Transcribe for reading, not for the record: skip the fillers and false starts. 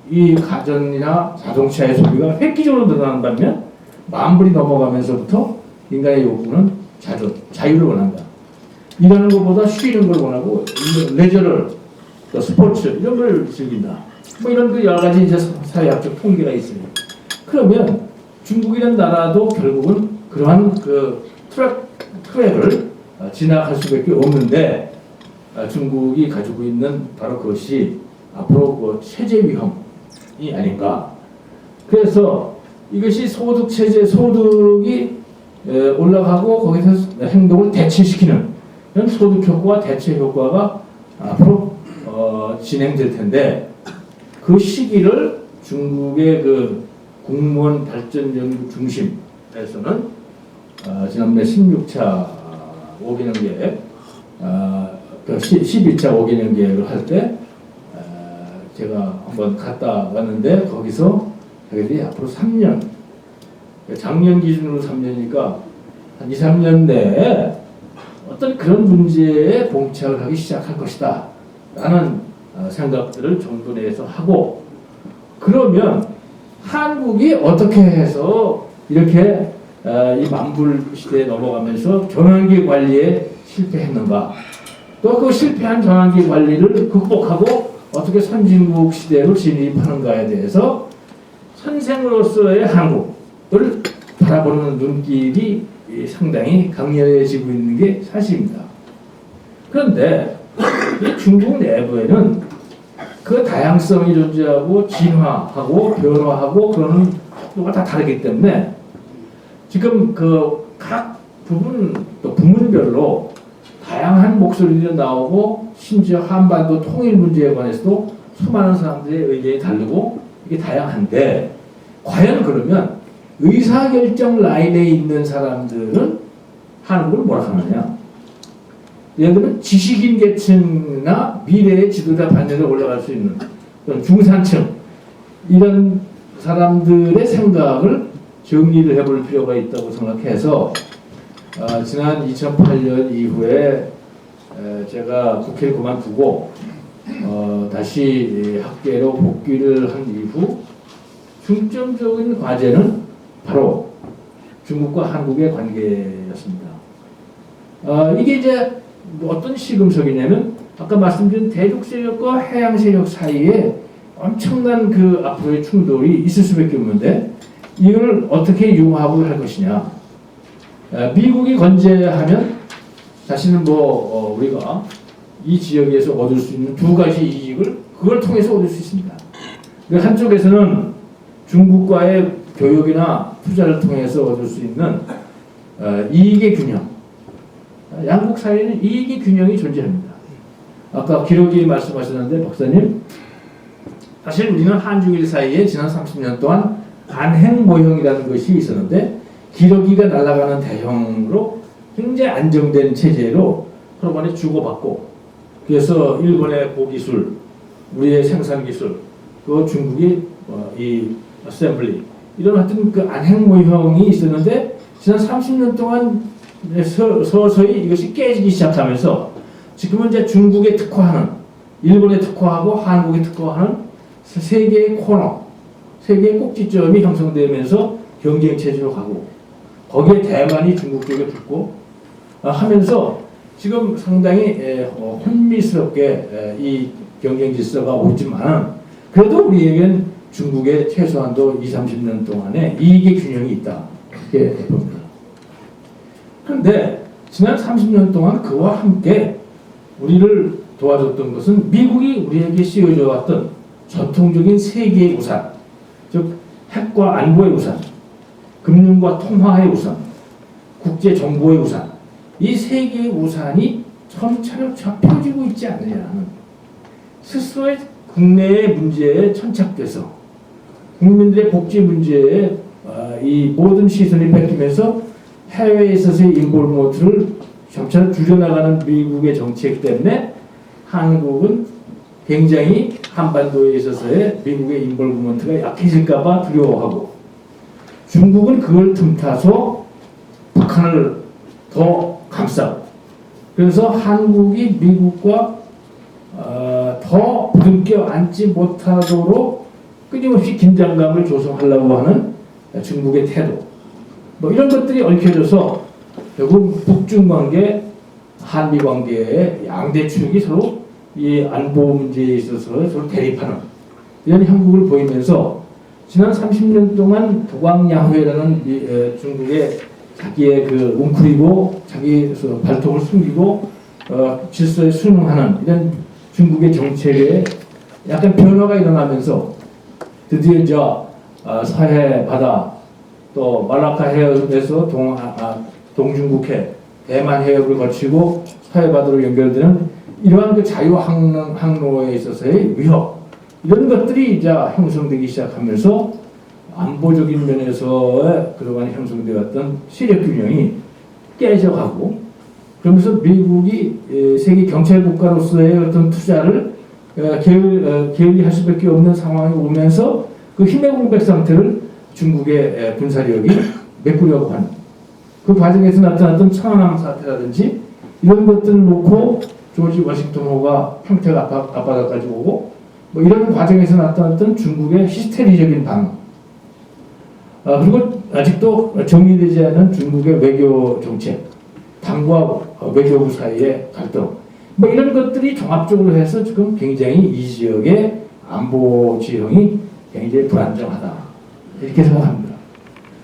이 가전이나 자동차의 소비가 획기적으로 늘어나는 반면 만불이 넘어가면서부터 인간의 욕구는 자유를 원한다. 일하는 것보다 쉬는 걸 원하고 레저를 또 스포츠 이런 걸 즐긴다. 뭐 이런 그 여러 가지 이제 사회학적 통계가 있어요. 그러면 중국이라는 나라도 결국은 그러한 그 트랙을 지나갈 수밖에 없는데 중국이 가지고 있는 바로 그것이 앞으로 그 체제 위험이 아닌가. 그래서 이것이 소득 체제, 소득이 올라가고 거기서 행동을 대체시키는 이런 소득 효과와 대체 효과가 앞으로 진행될 텐데 그 시기를 중국의 그 공무원 발전 연구 중심에서는 지난번에 16차 5개년 계획, 12차 5개년 계획을 할 때 제가 한번 갔다 왔는데 거기서 자기들이 앞으로 3년, 작년 기준으로 3년이니까 한 2, 3년 내에 어떤 그런 문제에 봉착을 하기 시작할 것이다 라는 생각들을 정부 내에서 하고, 그러면 한국이 어떻게 해서 이렇게 이 만불 시대에 넘어가면서 전환기 관리에 실패했는가, 또 그 실패한 전환기 관리를 극복하고 어떻게 선진국 시대로 진입하는가에 대해서 선생으로서의 한국을 바라보는 눈길이 상당히 강렬해지고 있는 게 사실입니다. 그런데 이 중국 내부에는 그 다양성이 존재하고 진화하고 변화하고 그러는 속도가 다 다르기 때문에 지금 그 각 부분 또 부문별로 다양한 목소리들이 나오고 심지어 한반도 통일 문제에 관해서도 수많은 사람들의 의견이 다르고 이게 다양한데, 과연 그러면 의사결정 라인에 있는 사람들은 한국을 뭐라 하느냐? 예를 들면 지식인 계층이나 미래의 지도자 반열에 올라갈 수 있는 그런 중산층, 이런 사람들의 생각을 정리를 해볼 필요가 있다고 생각해서 지난 2008년 이후에 제가 국회를 그만두고 다시 학계로 복귀를 한 이후 중점적인 과제는 바로 중국과 한국의 관계였습니다. 이게 이제 어떤 시금석이냐면 아까 말씀드린 대륙 세력과 해양 세력 사이에 엄청난 그 앞으로의 충돌이 있을 수밖에 없는데 이걸 어떻게 융합을 할 것이냐. 미국이 건재하면 사실은 우리가 이 지역에서 얻을 수 있는 두 가지 이익을 그걸 통해서 얻을 수 있습니다. 한쪽에서는 중국과의 교역이나 투자를 통해서 얻을 수 있는 이익의 균형, 양국 사이에는 이익의 균형이 존재합니다. 아까 기록이 말씀하셨는데 박사님, 사실 우리는 한중일 사이에 지난 30년 동안 안행 모형이라는 것이 있었는데 기러기가 날아가는 대형으로 굉장히 안정된 체제로 서로 간에 주고받고, 그래서 일본의 고기술, 우리의 생산기술, 그 중국의 이 어셈블리, 이런 하여튼 그 안행 모형이 있었는데 지난 30년 동안 서서히 이것이 깨지기 시작하면서 지금은 이제 중국에 특화하는, 일본에 특화하고 한국에 특화하는 세 개의 코너, 세 개의 꼭지점이 형성되면서 경쟁 체제로 가고, 거기에 대만이 중국 쪽에 붙고 하면서 지금 상당히 혼미스럽게 이 경쟁 질서가 오지만 그래도 우리에겐 중국의 최소한도 20, 30년 동안의 이익의 균형이 있다, 이렇게 봅니다. 그런데 지난 30년 동안 그와 함께 우리를 도와줬던 것은 미국이 우리에게 씌워줘 왔던 전통적인 세계의 우산, 즉 핵과 안보의 우산, 금융과 통화의 우산, 국제 정보의 우산, 이 세 개의 우산이 점차로 접혀지고 있지 않느냐는, 스스로의 국내의 문제에 천착돼서 국민들의 복지 문제에 이 모든 시선이 뺏기면서 해외에 있어서의 인볼브먼트를 점차 줄여나가는 미국의 정책 때문에 한국은 굉장히 한반도에 있어서의 미국의 인볼브먼트가 약해질까봐 두려워하고, 중국은 그걸 틈타서 북한을 더 감싸고, 그래서 한국이 미국과 더 부둥켜 앉지 못하도록 끊임없이 긴장감을 조성하려고 하는 중국의 태도, 뭐 이런 것들이 얽혀져서 결국 북중 관계, 한미 관계의 양대 축이 서로 이 안보 문제에 있어서 서로 대립하는 이런 형국을 보이면서 지난 30년 동안 도광야회라는 중국의 자기의 그 웅크리고 자기 발톱을 숨기고 질서에 순응하는 이런 중국의 정책에 약간 변화가 일어나면서 드디어 서해 바다 또 말라카 해협에서 동중국해 대만 해협을 거치고 서해 바다로 연결되는 이러한 그 자유 항로에 있어서의 위협 이런 것들이 이제 형성되기 시작하면서 안보적인 면에서의 그동안 형성되었던 세력 균형이 깨져가고 그러면서 미국이 세계 경찰 국가로서의 어떤 투자를 게을리할 수밖에 없는 상황이 오면서 그 힘의 공백 상태를 중국의 군사력이 메꾸려고 하는 그 과정에서 나타났던 천안함 사태라든지 이런 것들을 놓고 조지 워싱턴호가 평택 앞바다까지 오고 뭐 이런 과정에서 나타났던 중국의 히스테리적인 반응 그리고 아직도 정리되지 않은 중국의 외교 정책 당과 외교부 사이의 갈등 뭐 이런 것들이 종합적으로 해서 지금 굉장히 이 지역의 안보 지형이 굉장히 불안정하다 이렇게 생각합니다.